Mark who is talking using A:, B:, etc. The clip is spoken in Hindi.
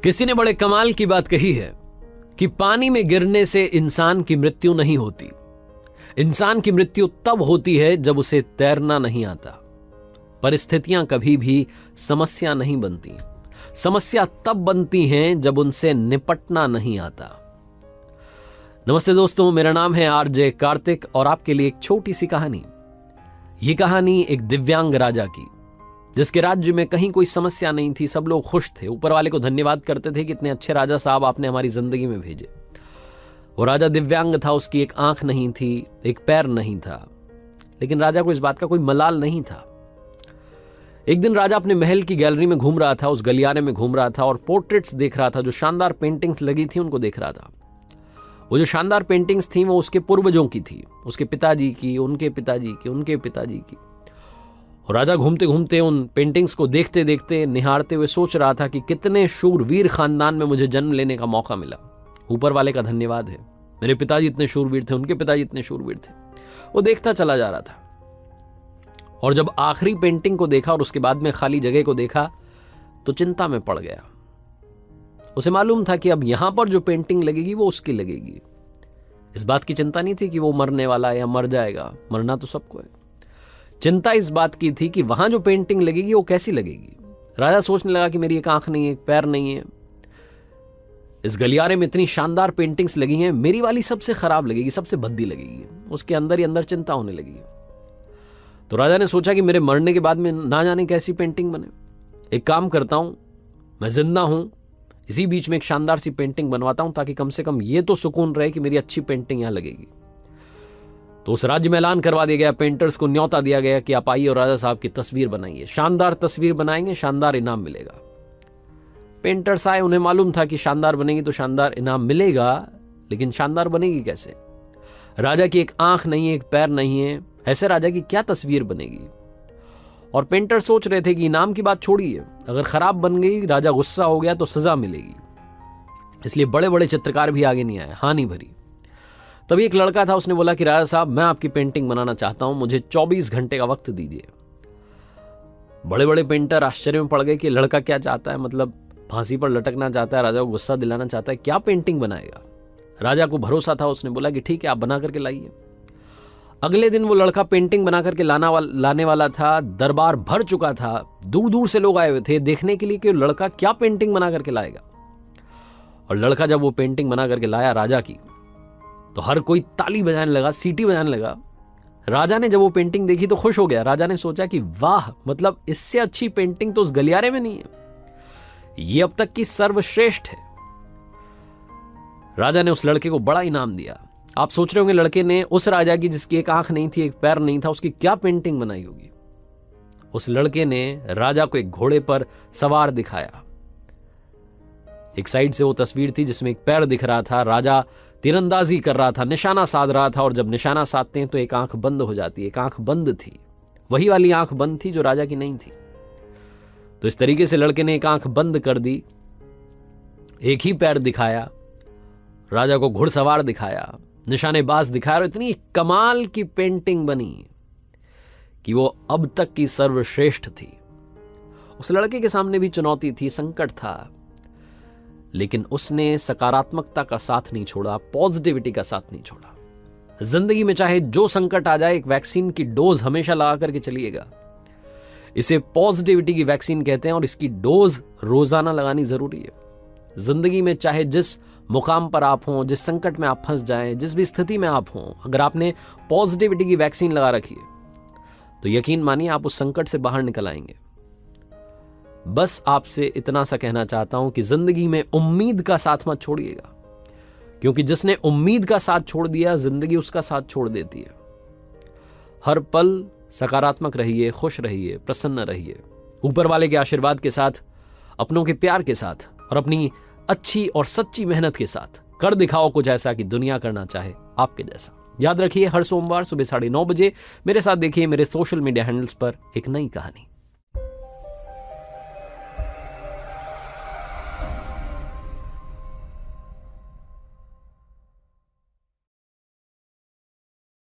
A: किसी ने बड़े कमाल की बात कही है कि पानी में गिरने से इंसान की मृत्यु नहीं होती। इंसान की मृत्यु तब होती है जब उसे तैरना नहीं आता। परिस्थितियां कभी भी समस्या नहीं बनती। समस्या तब बनती हैं जब उनसे निपटना नहीं आता। नमस्ते दोस्तों, मेरा नाम है आरजे कार्तिक और आपके लिए एक छोटी सी कहानी। ये कहानी एक दिव्यांग राजा की, जिसके राज्य में कहीं कोई समस्या नहीं थी। सब लोग खुश थे, ऊपर वाले को धन्यवाद करते थे कि इतने अच्छे राजा साहब आपने हमारी जिंदगी में भेजे। वो राजा दिव्यांग था, उसकी एक आंख नहीं थी, एक पैर नहीं था, लेकिन राजा को इस बात का कोई मलाल नहीं था। एक दिन राजा अपने महल की गैलरी में घूम रहा था, उस गलियारे में घूम रहा था और पोर्ट्रेट्स देख रहा था। जो शानदार पेंटिंग्स लगी थी उनको देख रहा था। वो जो शानदार पेंटिंग्स थी वो उसके पूर्वजों की थी, उसके पिताजी की, उनके पिताजी की, उनके पिताजी की। और राजा घूमते घूमते उन पेंटिंग्स को देखते देखते, निहारते हुए सोच रहा था कि कितने शूरवीर खानदान में मुझे जन्म लेने का मौका मिला। ऊपर वाले का धन्यवाद है, मेरे पिताजी इतने शूरवीर थे, उनके पिताजी इतने शूरवीर थे। वो देखता चला जा रहा था और जब आखिरी पेंटिंग को देखा और उसके बाद में खाली जगह को देखा तो चिंता में पड़ गया। उसे मालूम था कि अब यहां पर जो पेंटिंग लगेगी वो उसकी लगेगी। इस बात की चिंता नहीं थी कि वो मरने वाला है या मर जाएगा, मरना तो सबको है। चिंता इस बात की थी कि वहां जो पेंटिंग लगेगी वो कैसी लगेगी। राजा सोचने लगा कि मेरी एक आंख नहीं है, एक पैर नहीं है, इस गलियारे में इतनी शानदार पेंटिंग्स लगी हैं, मेरी वाली सबसे खराब लगेगी, सबसे भद्दी लगेगी। उसके अंदर ही अंदर चिंता होने लगी। तो राजा ने सोचा कि मेरे मरने के बाद में ना जाने कैसी पेंटिंग बने। एक काम करता हूं, मैं जिंदा हूं, इसी बीच में एक शानदार सी पेंटिंग बनवाता हूं, ताकि कम से कम ये तो सुकून रहे कि मेरी अच्छी पेंटिंग यहां लगेगी। तो उस राज्य में ऐलान करवा दिया गया, पेंटर्स को न्योता दिया गया कि आप आइए और राजा साहब की तस्वीर बनाइए। शानदार तस्वीर बनाएंगे, शानदार इनाम मिलेगा। पेंटर्स आए, उन्हें मालूम था कि शानदार बनेगी तो शानदार इनाम मिलेगा, लेकिन शानदार बनेगी कैसे? राजा की एक आंख नहीं है, एक पैर नहीं है, ऐसे राजा की क्या तस्वीर बनेगी? और पेंटर सोच रहे थे कि इनाम की बात छोड़िए, अगर खराब बन गई, राजा गुस्सा हो गया तो सजा मिलेगी। इसलिए बड़े बड़े चित्रकार भी आगे नहीं आए, हानि भरी। तभी एक लड़का था, उसने बोला कि राजा साहब, मैं आपकी पेंटिंग बनाना चाहता हूं, मुझे 24 घंटे का वक्त दीजिए। बड़े बड़े पेंटर आश्चर्य में पड़ गए कि लड़का क्या चाहता है, मतलब फांसी पर लटकना चाहता है, राजा को गुस्सा दिलाना चाहता है, क्या पेंटिंग बनाएगा? राजा को भरोसा था, उसने बोला कि ठीक है, आप बना करके लाइए। अगले दिन वो लड़का पेंटिंग बना करके लाने वाला था। दरबार भर चुका था, दूर दूर से लोग आए हुए थे देखने के लिए कि लड़का क्या पेंटिंग बना करके लाएगा। और लड़का जब वो पेंटिंग बना करके लाया राजा की, तो हर कोई ताली बजाने लगा, सीटी बजाने लगा। राजा ने जब वो पेंटिंग देखी तो खुश हो गया। राजा ने सोचा कि वाह, मतलब इससे अच्छी पेंटिंग तो उस गलियारे में नहीं है, ये अब तक की सर्वश्रेष्ठ है। राजा ने उस लड़के को बड़ा इनाम दिया। आप सोच रहे होंगे लड़के ने उस राजा की जिसकी एक आंख नहीं थी, एक पैर नहीं था, उसकी क्या पेंटिंग बनाई होगी? उस लड़के ने राजा को एक घोड़े पर सवार दिखाया। एक साइड से वो तस्वीर थी जिसमें एक पैर दिख रहा था, राजा तीरंदाजी कर रहा था, निशाना साध रहा था। और जब निशाना साधते हैं तो एक आंख बंद हो जाती है, एक आंख बंद थी, वही वाली आंख बंद थी जो राजा की नहीं थी। तो इस तरीके से लड़के ने एक आंख बंद कर दी, एक ही पैर दिखाया, राजा को घुड़सवार दिखाया, निशानेबाज दिखाया, और इतनी कमाल की पेंटिंग बनी कि वो अब तक की सर्वश्रेष्ठ थी। उस लड़के के सामने भी चुनौती थी, संकट था, लेकिन उसने सकारात्मकता का साथ नहीं छोड़ा, पॉजिटिविटी का साथ नहीं छोड़ा। जिंदगी में चाहे जो संकट आ जाए, एक वैक्सीन की डोज हमेशा लगा करके चलिएगा। इसे पॉजिटिविटी की वैक्सीन कहते हैं और इसकी डोज रोजाना लगानी जरूरी है। जिंदगी में चाहे जिस मुकाम पर आप हों, जिस संकट में आप फंस जाएं, जिस भी स्थिति में आप हों, अगर आपने पॉजिटिविटी की वैक्सीन लगा रखी है तो यकीन मानिए आप उस संकट से बाहर निकल आएंगे। बस आपसे इतना सा कहना चाहता हूं कि जिंदगी में उम्मीद का साथ मत छोड़िएगा, क्योंकि जिसने उम्मीद का साथ छोड़ दिया, जिंदगी उसका साथ छोड़ देती है। हर पल सकारात्मक रहिए, खुश रहिए, प्रसन्न रहिए, ऊपर वाले के आशीर्वाद के साथ, अपनों के प्यार के साथ और अपनी अच्छी और सच्ची मेहनत के साथ कर दिखाओ कुछ ऐसा कि दुनिया करना चाहे आपके जैसा। याद रखिए, हर सोमवार सुबह 9:30 बजे मेरे साथ देखिए मेरे सोशल मीडिया हैंडल्स पर एक नई कहानी।